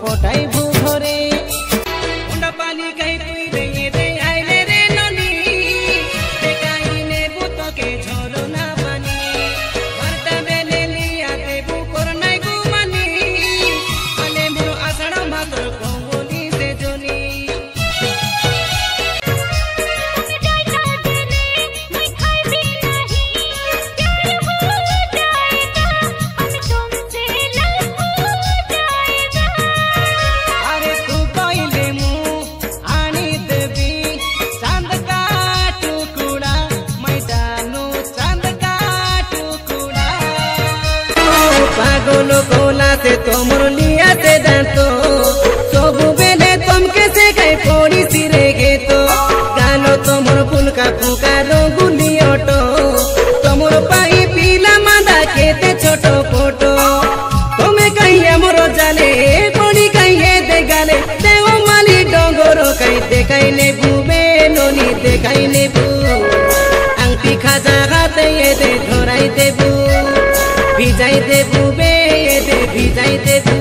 पटाई भूरे उंडा पाली कहीं तुई रे दे आइले रे ननी देखाई ने बुतो के झोलो ना बनी मरता बेले लिया देबू कोरनाई गुमानी अले मुरो आषाढ़ मात्र कोंगोली से जोनी पागलो कोला से तोमर लिया से दांतो सबु बेले तुम कैसे कई पोड़ी सिरे गे तो गालो तोमर फुलका फुका रोगुली ऑटो तोमर पाई पीला मादा केते छोटो फोटो तुम्हें कहिए मोरो जाले पोड़ी कहिए दे गाले देव माली डोंगोरो कहीं देखाई ने बुबे नोनी देखाई ने बु अंगठी खाजा खाते ये दे धोराई दे बु भिजाई देबू बे दे भिजाई देबू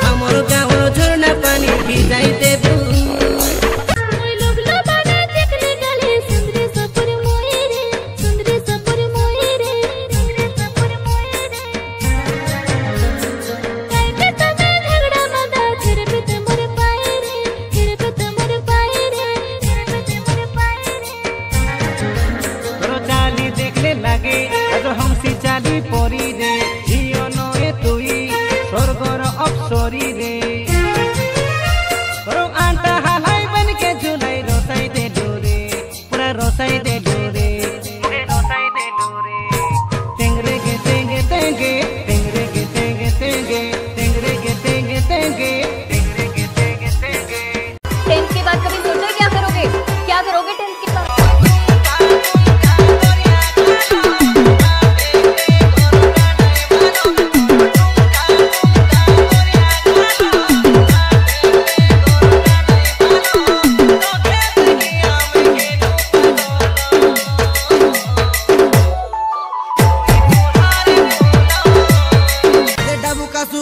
हमर गाँव झरना पानी भिजाई देबू लागे हमसे चाली परी रे जियो नए तुई स्वर्गर अप्सरी रे आंटा हालाई बन के झुलाई रोसाई दे डोरे पूरा रोसाई दे डोरे तेंगरे के तेंगे तेंगे तेंगरे के तेंगे तेंगे तेंगरे के तेंगे तेंगे तेंगरे के तेंगे तेंगे। टेंथ के बाद कभी सोचा क्या करोगे टेंथ के बाद?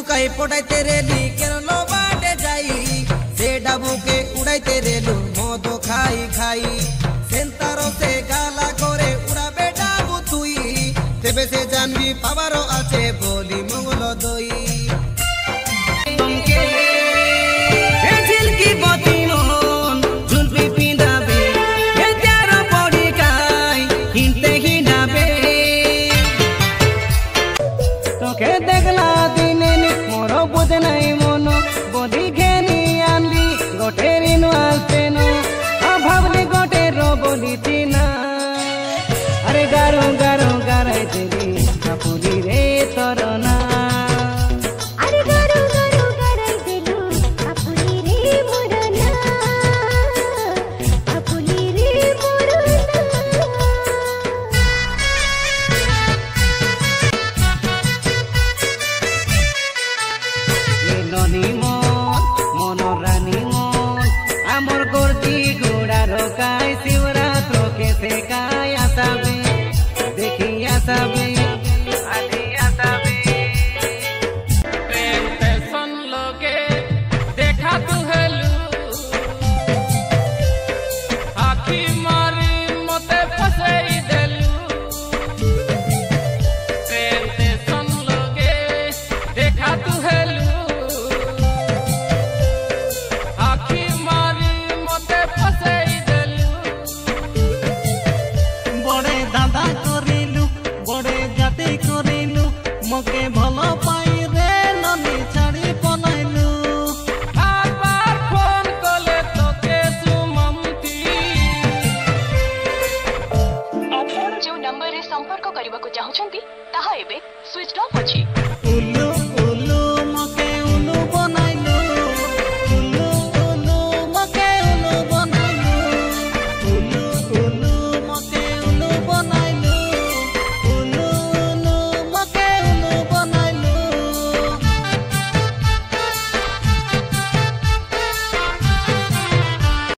कहीं पटाई तेरे ली केन लो बाटे जाई से डाबू के उड़ाई तेरे लो मोदो खाई खाई सेंतारो से गाला करे उड़ा बेटा बुतुई तेबे से जानबी पावारो आछे बोली